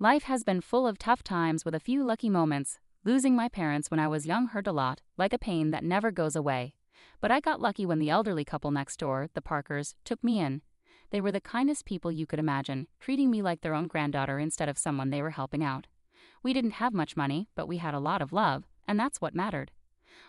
Life has been full of tough times with a few lucky moments. Losing my parents when I was young hurt a lot, like a pain that never goes away. But I got lucky when the elderly couple next door, the Parkers, took me in. They were the kindest people you could imagine, treating me like their own granddaughter instead of someone they were helping out. We didn't have much money, but we had a lot of love, and that's what mattered.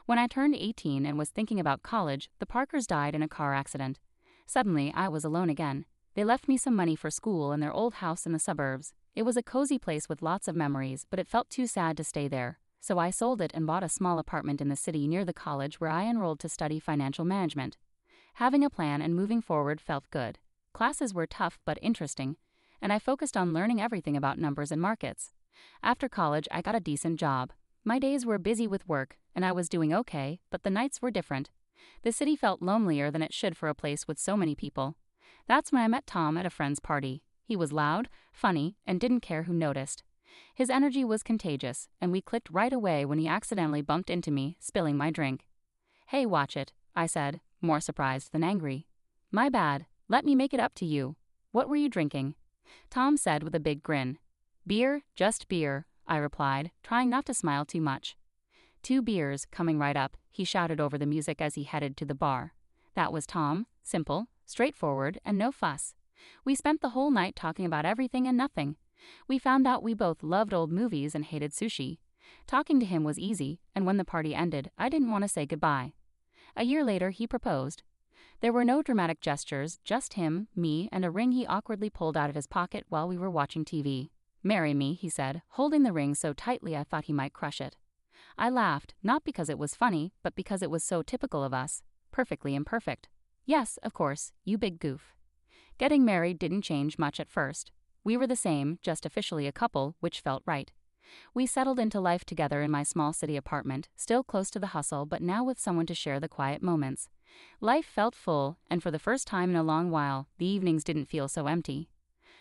When I turned 18 and was thinking about college, the Parkers died in a car accident. Suddenly, I was alone again. They left me some money for school in their old house in the suburbs. It was a cozy place with lots of memories, but it felt too sad to stay there. So I sold it and bought a small apartment in the city near the college where I enrolled to study financial management. Having a plan and moving forward felt good. Classes were tough but interesting, and I focused on learning everything about numbers and markets. After college, I got a decent job. My days were busy with work, and I was doing okay, but the nights were different. The city felt lonelier than it should for a place with so many people. That's when I met Tom at a friend's party. He was loud, funny, and didn't care who noticed. His energy was contagious, and we clicked right away when he accidentally bumped into me, spilling my drink. "Hey, watch it," I said, more surprised than angry. "My bad. Let me make it up to you. What were you drinking?" Tom said with a big grin. "Beer, just beer," I replied, trying not to smile too much. "2 beers, coming right up," he shouted over the music as he headed to the bar. That was Tom, simple, straightforward, and no fuss. We spent the whole night talking about everything and nothing. We found out we both loved old movies and hated sushi. Talking to him was easy, and when the party ended, I didn't want to say goodbye. A year later, he proposed. There were no dramatic gestures, just him, me, and a ring he awkwardly pulled out of his pocket while we were watching TV. "Marry me," he said, holding the ring so tightly I thought he might crush it. I laughed, not because it was funny, but because it was so typical of us. Perfectly imperfect. "Yes, of course, you big goof." Getting married didn't change much at first. We were the same, just officially a couple, which felt right. We settled into life together in my small city apartment, still close to the hustle, but now with someone to share the quiet moments. Life felt full, and for the first time in a long while, the evenings didn't feel so empty.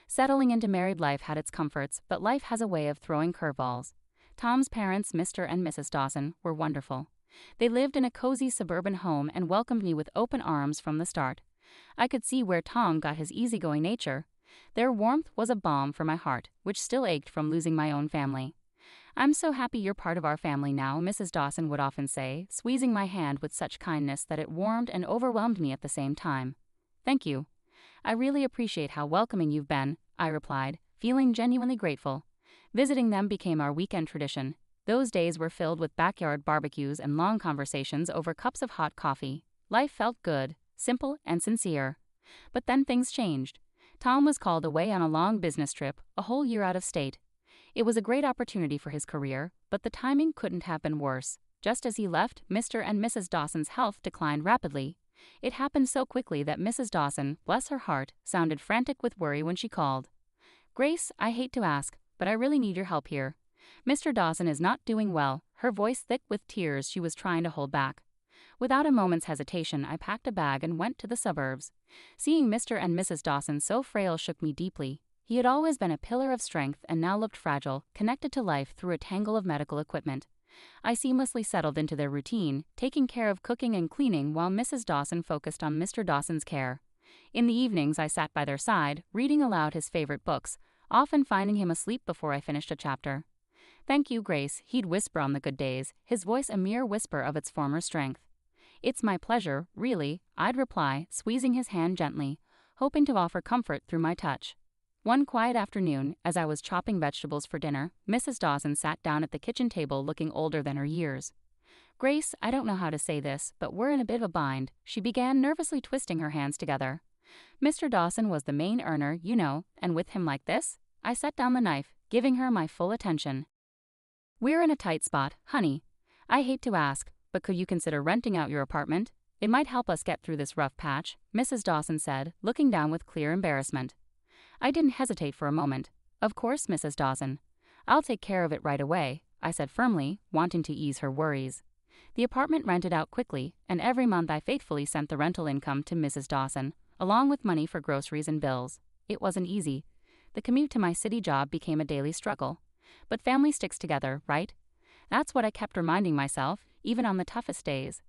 Settling into married life had its comforts, but life has a way of throwing curveballs. Tom's parents, Mr. and Mrs. Dawson, were wonderful. They lived in a cozy suburban home and welcomed me with open arms from the start. I could see where Tom got his easygoing nature. Their warmth was a balm for my heart, which still ached from losing my own family. "I'm so happy you're part of our family now," Mrs. Dawson would often say, squeezing my hand with such kindness that it warmed and overwhelmed me at the same time. "Thank you. I really appreciate how welcoming you've been," I replied, feeling genuinely grateful. Visiting them became our weekend tradition. Those days were filled with backyard barbecues and long conversations over cups of hot coffee. Life felt good, simple, and sincere. But then things changed. Tom was called away on a long business trip, a whole year out of state. It was a great opportunity for his career, but the timing couldn't have been worse. Just as he left, Mr. and Mrs. Dawson's health declined rapidly. It happened so quickly that Mrs. Dawson, bless her heart, sounded frantic with worry when she called. "Grace, I hate to ask, but I really need your help here. Mr. Dawson is not doing well," her voice thick with tears she was trying to hold back. Without a moment's hesitation, I packed a bag and went to the suburbs. Seeing Mr. and Mrs. Dawson so frail shook me deeply. He had always been a pillar of strength and now looked fragile, connected to life through a tangle of medical equipment. I seamlessly settled into their routine, taking care of cooking and cleaning while Mrs. Dawson focused on Mr. Dawson's care. In the evenings, I sat by their side, reading aloud his favorite books, often finding him asleep before I finished a chapter. "Thank you, Grace," he'd whisper on the good days, his voice a mere whisper of its former strength. "It's my pleasure, really," I'd reply, squeezing his hand gently, hoping to offer comfort through my touch. One quiet afternoon, as I was chopping vegetables for dinner, Mrs. Dawson sat down at the kitchen table looking older than her years. "Grace, I don't know how to say this, but we're in a bit of a bind," she began, nervously twisting her hands together. "Mr. Dawson was the main earner, you know, and with him like this?" I set down the knife, giving her my full attention. "We're in a tight spot, honey. I hate to ask, but could you consider renting out your apartment? It might help us get through this rough patch," Mrs. Dawson said, looking down with clear embarrassment. I didn't hesitate for a moment. "Of course, Mrs. Dawson. I'll take care of it right away," I said firmly, wanting to ease her worries. The apartment rented out quickly, and every month I faithfully sent the rental income to Mrs. Dawson, along with money for groceries and bills. It wasn't easy. The commute to my city job became a daily struggle. But family sticks together, right? That's what I kept reminding myself, even on the toughest days.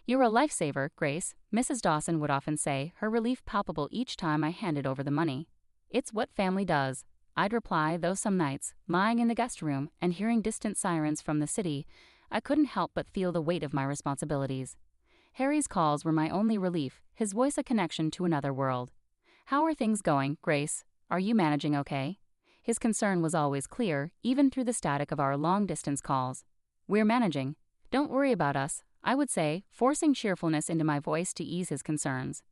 "You're a lifesaver, Grace," Mrs. Dawson would often say, her relief palpable each time I handed over the money. "It's what family does," I'd reply, though some nights, lying in the guest room and hearing distant sirens from the city, I couldn't help but feel the weight of my responsibilities. Harry's calls were my only relief, his voice a connection to another world. "How are things going, Grace? Are you managing okay?" His concern was always clear, even through the static of our long-distance calls. "We're managing. Don't worry about us," I would say, forcing cheerfulness into my voice to ease his concerns.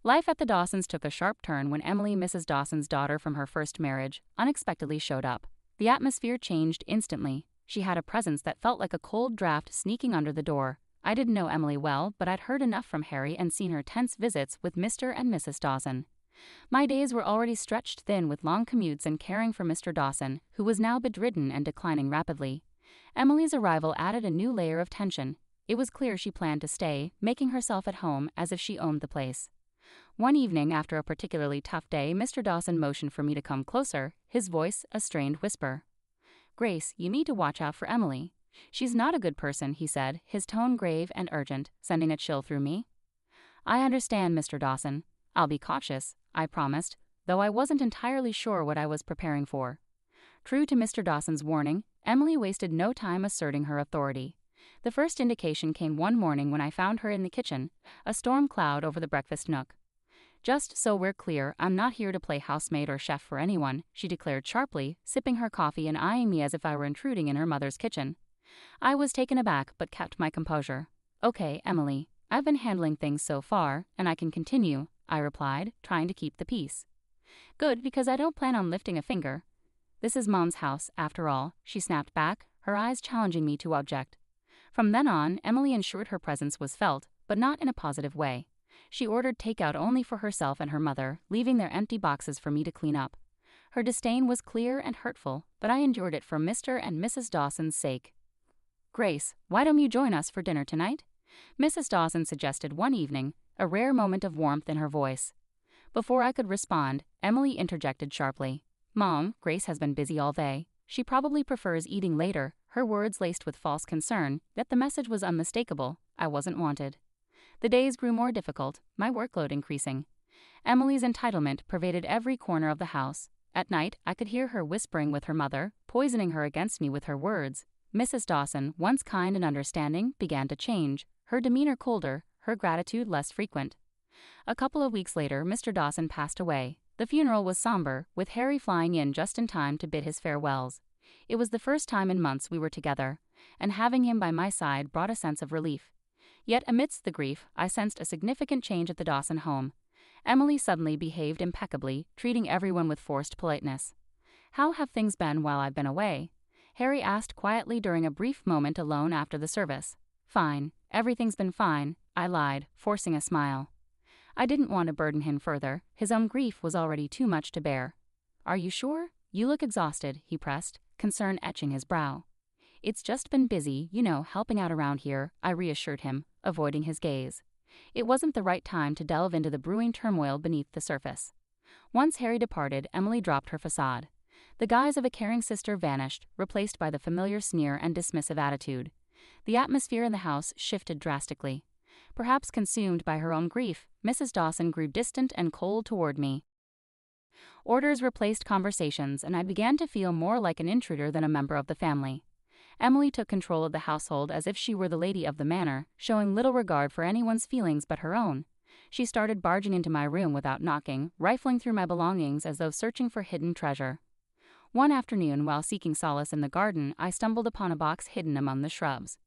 Life at the Dawsons took a sharp turn when Emily, Mrs. Dawson's daughter from her first marriage, unexpectedly showed up. The atmosphere changed instantly. She had a presence that felt like a cold draft sneaking under the door. I didn't know Emily well, but I'd heard enough from Harry and seen her tense visits with Mr. and Mrs. Dawson. My days were already stretched thin with long commutes and caring for Mr. Dawson, who was now bedridden and declining rapidly. Emily's arrival added a new layer of tension. It was clear she planned to stay, making herself at home as if she owned the place. One evening, after a particularly tough day, Mr. Dawson motioned for me to come closer, his voice a strained whisper. "Grace, you need to watch out for Emily. She's not a good person," he said, his tone grave and urgent, sending a chill through me. "I understand, Mr. Dawson. I'll be cautious," I promised, though I wasn't entirely sure what I was preparing for. True to Mr. Dawson's warning, Emily wasted no time asserting her authority. The first indication came one morning when I found her in the kitchen, a storm cloud over the breakfast nook. "Just so we're clear, I'm not here to play housemaid or chef for anyone," she declared sharply, sipping her coffee and eyeing me as if I were intruding in her mother's kitchen. I was taken aback but kept my composure. "Okay, Emily, I've been handling things so far, and I can continue," I replied, trying to keep the peace. "Good, because I don't plan on lifting a finger." "This is Mom's house, after all," she snapped back, her eyes challenging me to object. From then on, Emily ensured her presence was felt, but not in a positive way. She ordered takeout only for herself and her mother, leaving their empty boxes for me to clean up. Her disdain was clear and hurtful, but I endured it for Mr. and Mrs. Dawson's sake. "Grace, why don't you join us for dinner tonight?" Mrs. Dawson suggested one evening, a rare moment of warmth in her voice. Before I could respond, Emily interjected sharply. "Mom, Grace has been busy all day. She probably prefers eating later," her words laced with false concern, yet the message was unmistakable. I wasn't wanted. The days grew more difficult, my workload increasing. Emily's entitlement pervaded every corner of the house. At night, I could hear her whispering with her mother, poisoning her against me with her words. Mrs. Dawson, once kind and understanding, began to change, her demeanor colder, her gratitude less frequent. A couple of weeks later, Mr. Dawson passed away. The funeral was somber, with Harry flying in just in time to bid his farewells. It was the first time in months we were together, and having him by my side brought a sense of relief. Yet amidst the grief, I sensed a significant change at the Dawson home. Emily suddenly behaved impeccably, treating everyone with forced politeness. "How have things been while I've been away?" Harry asked quietly during a brief moment alone after the service. "Fine. Everything's been fine," I lied, forcing a smile. I didn't want to burden him further. His own grief was already too much to bear. "Are you sure? You look exhausted," he pressed, concern etching his brow. "It's just been busy, helping out around here," I reassured him, avoiding his gaze. It wasn't the right time to delve into the brewing turmoil beneath the surface. Once Harry departed, Emily dropped her facade. The guise of a caring sister vanished, replaced by the familiar sneer and dismissive attitude. The atmosphere in the house shifted drastically. Perhaps consumed by her own grief, Mrs. Dawson grew distant and cold toward me. Orders replaced conversations, and I began to feel more like an intruder than a member of the family. Emily took control of the household as if she were the lady of the manor, showing little regard for anyone's feelings but her own. She started barging into my room without knocking, rifling through my belongings as though searching for hidden treasure. One afternoon, while seeking solace in the garden, I stumbled upon a box hidden among the shrubs.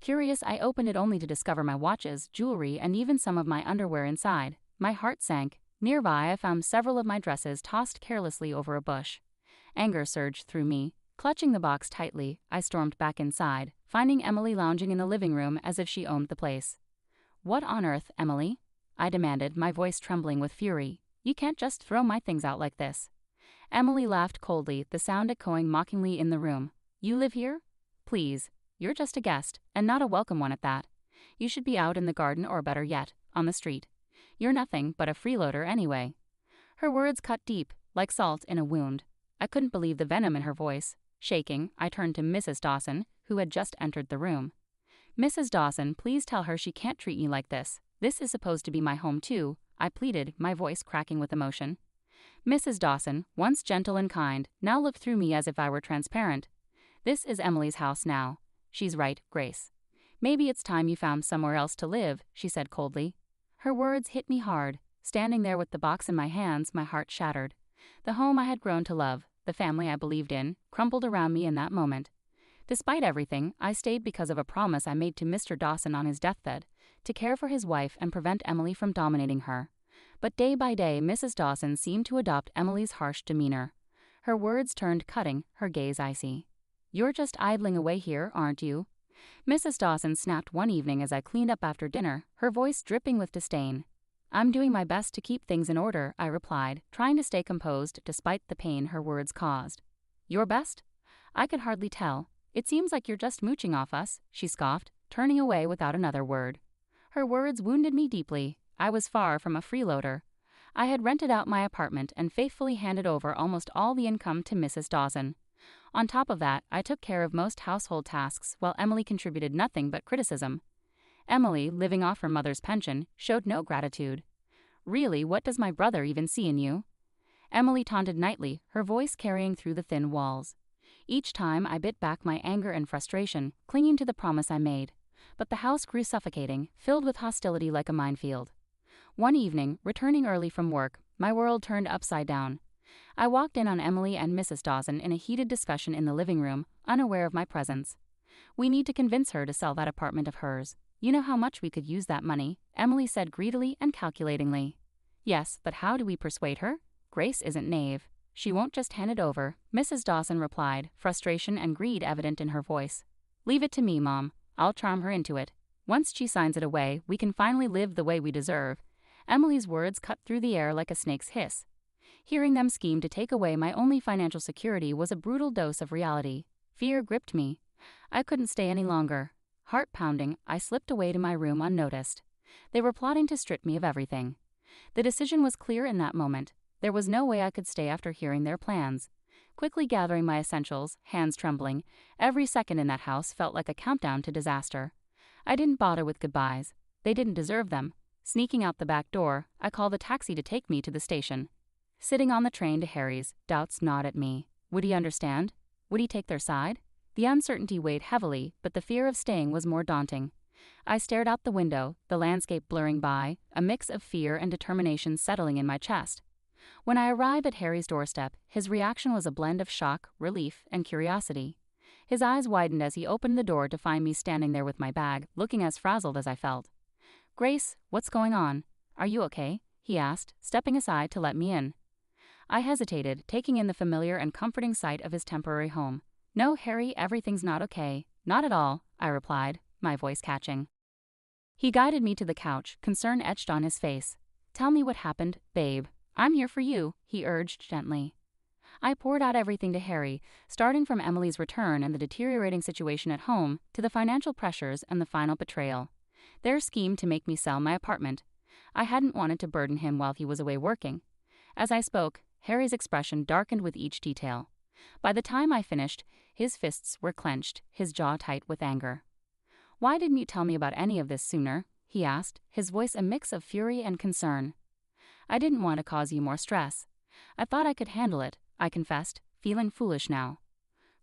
Curious, I opened it only to discover my watches, jewelry, and even some of my underwear inside. My heart sank. Nearby, I found several of my dresses tossed carelessly over a bush. Anger surged through me. Clutching the box tightly, I stormed back inside, finding Emily lounging in the living room as if she owned the place. "What on earth, Emily?" I demanded, my voice trembling with fury. "You can't just throw my things out like this." Emily laughed coldly, the sound echoing mockingly in the room. "You live here? Please. You're just a guest, and not a welcome one at that. You should be out in the garden or, better yet, on the street. You're nothing but a freeloader anyway." Her words cut deep, like salt in a wound. I couldn't believe the venom in her voice. Shaking, I turned to Mrs. Dawson, who had just entered the room. "Mrs. Dawson, please tell her she can't treat me like this. This is supposed to be my home too," I pleaded, my voice cracking with emotion. Mrs. Dawson, once gentle and kind, now looked through me as if I were transparent. This is Emily's house now. She's right, Grace. Maybe it's time you found somewhere else to live, she said coldly. Her words hit me hard. Standing there with the box in my hands, my heart shattered. The home I had grown to love, the family I believed in, crumbled around me in that moment. Despite everything, I stayed because of a promise I made to Mr. Dawson on his deathbed, to care for his wife and prevent Emily from dominating her. But day by day, Mrs. Dawson seemed to adopt Emily's harsh demeanor. Her words turned cutting, her gaze icy. "You're just idling away here, aren't you?" Mrs. Dawson snapped one evening as I cleaned up after dinner, her voice dripping with disdain. "I'm doing my best to keep things in order," I replied, trying to stay composed despite the pain her words caused. "Your best?" I could hardly tell. "It seems like you're just mooching off us," she scoffed, turning away without another word. Her words wounded me deeply. I was far from a freeloader. I had rented out my apartment and faithfully handed over almost all the income to Mrs. Dawson. On top of that, I took care of most household tasks while Emily contributed nothing but criticism. Emily, living off her mother's pension, showed no gratitude. "Really, what does my brother even see in you?" Emily taunted nightly, her voice carrying through the thin walls. Each time I bit back my anger and frustration, clinging to the promise I made. But the house grew suffocating, filled with hostility like a minefield. One evening, returning early from work, my world turned upside down. I walked in on Emily and Mrs. Dawson in a heated discussion in the living room, unaware of my presence. "We need to convince her to sell that apartment of hers. You know how much we could use that money," Emily said greedily and calculatingly. "Yes, but how do we persuade her? Grace isn't naive. She won't just hand it over," Mrs. Dawson replied, frustration and greed evident in her voice. "Leave it to me, Mom. I'll charm her into it. Once she signs it away, we can finally live the way we deserve." Emily's words cut through the air like a snake's hiss. Hearing them scheme to take away my only financial security was a brutal dose of reality. Fear gripped me. I couldn't stay any longer. Heart pounding, I slipped away to my room unnoticed. They were plotting to strip me of everything. The decision was clear in that moment. There was no way I could stay after hearing their plans. Quickly gathering my essentials, hands trembling, every second in that house felt like a countdown to disaster. I didn't bother with goodbyes. They didn't deserve them. Sneaking out the back door, I called a taxi to take me to the station. Sitting on the train to Harry's, doubts gnawed at me. Would he understand? Would he take their side? The uncertainty weighed heavily, but the fear of staying was more daunting. I stared out the window, the landscape blurring by, a mix of fear and determination settling in my chest. When I arrived at Harry's doorstep, his reaction was a blend of shock, relief, and curiosity. His eyes widened as he opened the door to find me standing there with my bag, looking as frazzled as I felt. "Grace, what's going on? Are you okay?" he asked, stepping aside to let me in. I hesitated, taking in the familiar and comforting sight of his temporary home. "No, Harry, everything's not okay. Not at all," I replied, my voice catching. He guided me to the couch, concern etched on his face. "Tell me what happened, babe. I'm here for you," he urged gently. I poured out everything to Harry, starting from Emily's return and the deteriorating situation at home to the financial pressures and the final betrayal. Their scheme to make me sell my apartment. I hadn't wanted to burden him while he was away working. As I spoke, Harry's expression darkened with each detail. By the time I finished, his fists were clenched, his jaw tight with anger. "Why didn't you tell me about any of this sooner?" he asked, his voice a mix of fury and concern. "I didn't want to cause you more stress. I thought I could handle it," I confessed, feeling foolish now.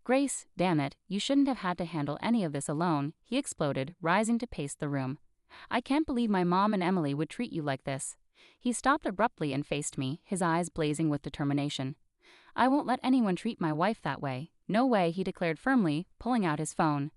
"Grace, damn it, you shouldn't have had to handle any of this alone," he exploded, rising to pace the room. "I can't believe my mom and Emily would treat you like this." He stopped abruptly and faced me, his eyes blazing with determination. "I won't let anyone treat my wife that way. No way," he declared firmly, pulling out his phone.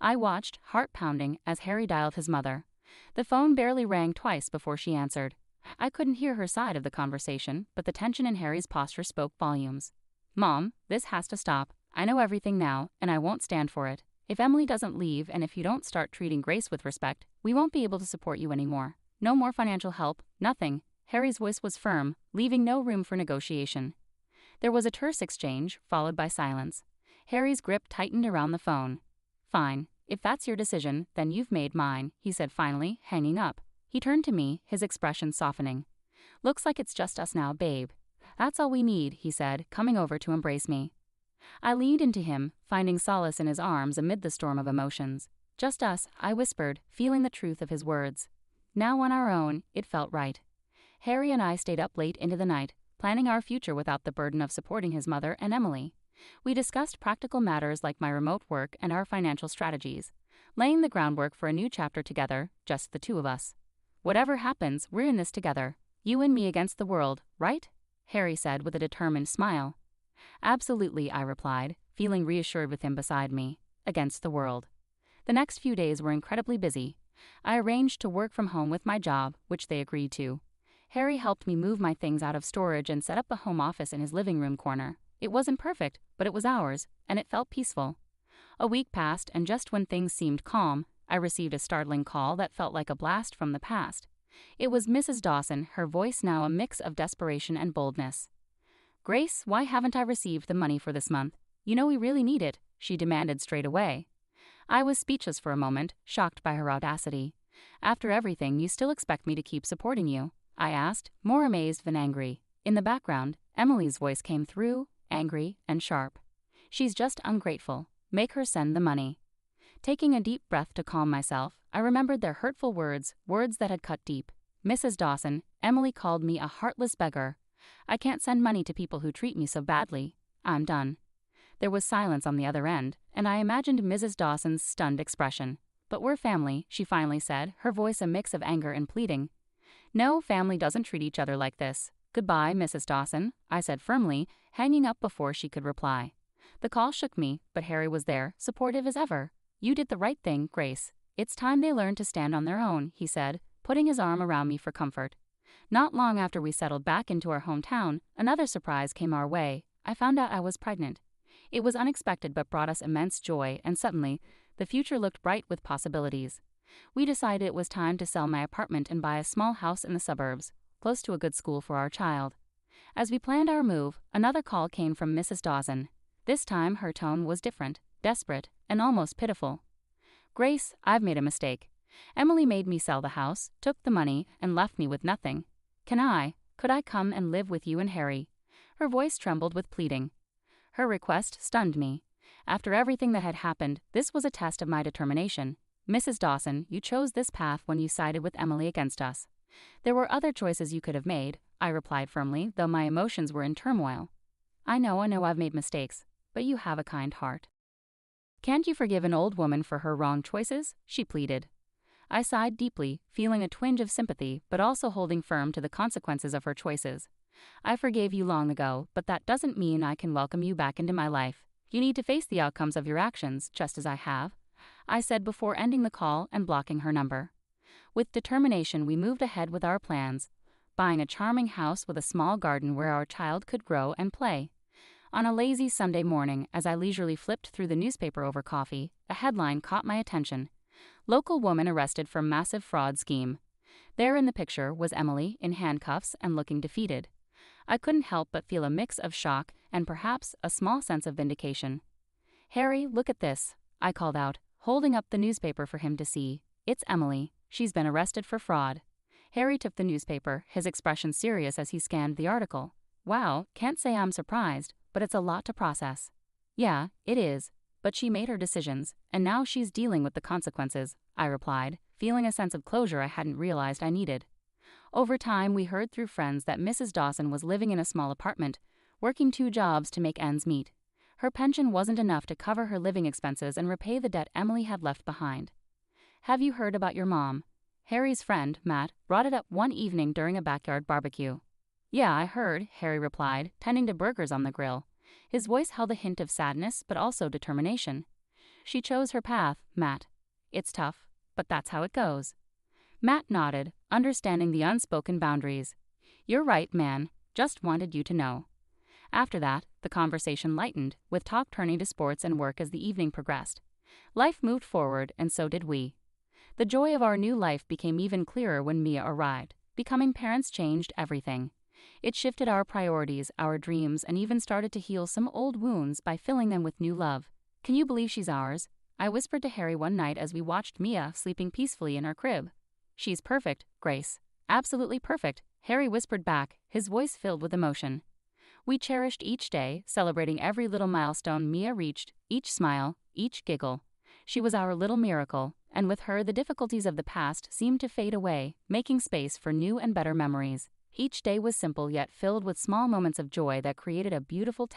I watched, heart pounding, as Harry dialed his mother. The phone barely rang twice before she answered. I couldn't hear her side of the conversation, but the tension in Harry's posture spoke volumes. "Mom, this has to stop. I know everything now, and I won't stand for it. If Emily doesn't leave and if you don't start treating Grace with respect, we won't be able to support you anymore. No more financial help, nothing." Harry's voice was firm, leaving no room for negotiation. There was a terse exchange, followed by silence. Harry's grip tightened around the phone. "Fine. If that's your decision, then you've made mine," he said finally, hanging up. He turned to me, his expression softening. "Looks like it's just us now, babe. That's all we need," he said, coming over to embrace me. I leaned into him, finding solace in his arms amid the storm of emotions. "Just us," I whispered, feeling the truth of his words. Now on our own, it felt right. Harry and I stayed up late into the night, planning our future without the burden of supporting his mother and Emily. We discussed practical matters like my remote work and our financial strategies, laying the groundwork for a new chapter together, just the two of us. Whatever happens, we're in this together. You and me against the world, right? Harry said with a determined smile. Absolutely, I replied, feeling reassured with him beside me. Against the world. The next few days were incredibly busy. I arranged to work from home with my job, which they agreed to. Harry helped me move my things out of storage and set up a home office in his living room corner. It wasn't perfect, but it was ours, and it felt peaceful. A week passed, and just when things seemed calm, I received a startling call that felt like a blast from the past. It was Mrs. Dawson, her voice now a mix of desperation and boldness. Grace, why haven't I received the money for this month? You know we really need it, she demanded straight away. I was speechless for a moment, shocked by her audacity. After everything, you still expect me to keep supporting you? I asked, more amazed than angry. In the background, Emily's voice came through, angry and sharp. She's just ungrateful. Make her send the money. Taking a deep breath to calm myself, I remembered their hurtful words that had cut deep. Mrs. Dawson, Emily called me a heartless beggar. I can't send money to people who treat me so badly. I'm done. There was silence on the other end, and I imagined Mrs. Dawson's stunned expression. But we're family, she finally said, her voice a mix of anger and pleading. No, family doesn't treat each other like this. Goodbye, Mrs. Dawson, I said firmly, hanging up before she could reply. The call shook me, but Harry was there, supportive as ever. You did the right thing, Grace. It's time they learned to stand on their own, he said, putting his arm around me for comfort. Not long after we settled back into our hometown, another surprise came our way. I found out I was pregnant. It was unexpected but brought us immense joy, and suddenly, the future looked bright with possibilities. We decided it was time to sell my apartment and buy a small house in the suburbs, close to a good school for our child. As we planned our move, another call came from Mrs. Dawson. This time her tone was different, desperate, and almost pitiful. Grace, I've made a mistake. Emily made me sell the house, took the money, and left me with nothing. Could I come and live with you and Harry? Her voice trembled with pleading. Her request stunned me. After everything that had happened, this was a test of my determination. Mrs. Dawson, you chose this path when you sided with Emily against us. There were other choices you could have made, I replied firmly, though my emotions were in turmoil. I know I've made mistakes, but you have a kind heart. Can't you forgive an old woman for her wrong choices? She pleaded. I sighed deeply, feeling a twinge of sympathy, but also holding firm to the consequences of her choices. I forgave you long ago, but that doesn't mean I can welcome you back into my life. You need to face the outcomes of your actions, just as I have, I said before ending the call and blocking her number. With determination, we moved ahead with our plans, buying a charming house with a small garden where our child could grow and play. On a lazy Sunday morning, as I leisurely flipped through the newspaper over coffee, a headline caught my attention. Local woman arrested for massive fraud scheme. There in the picture was Emily, in handcuffs and looking defeated. I couldn't help but feel a mix of shock and perhaps a small sense of vindication. Harry, look at this, I called out, holding up the newspaper for him to see. It's Emily. She's been arrested for fraud. Harry took the newspaper, his expression serious as he scanned the article. Wow, can't say I'm surprised, but it's a lot to process. Yeah, it is. But she made her decisions, and now she's dealing with the consequences, I replied, feeling a sense of closure I hadn't realized I needed. Over time, we heard through friends that Mrs. Dawson was living in a small apartment, working 2 jobs to make ends meet. Her pension wasn't enough to cover her living expenses and repay the debt Emily had left behind. Have you heard about your mom? Harry's friend, Matt, brought it up one evening during a backyard barbecue. Yeah, I heard, Harry replied, tending to burgers on the grill. His voice held a hint of sadness, but also determination. She chose her path, Matt. It's tough, but that's how it goes. Matt nodded, understanding the unspoken boundaries. You're right, man. Just wanted you to know. After that, the conversation lightened, with talk turning to sports and work as the evening progressed. Life moved forward, and so did we. The joy of our new life became even clearer when Mia arrived. Becoming parents changed everything. It shifted our priorities, our dreams, and even started to heal some old wounds by filling them with new love. Can you believe she's ours? I whispered to Harry one night as we watched Mia sleeping peacefully in our crib. She's perfect, Grace. Absolutely perfect, Harry whispered back, his voice filled with emotion. We cherished each day, celebrating every little milestone Mia reached, each smile, each giggle. She was our little miracle, and with her the difficulties of the past seemed to fade away, making space for new and better memories. Each day was simple yet filled with small moments of joy that created a beautiful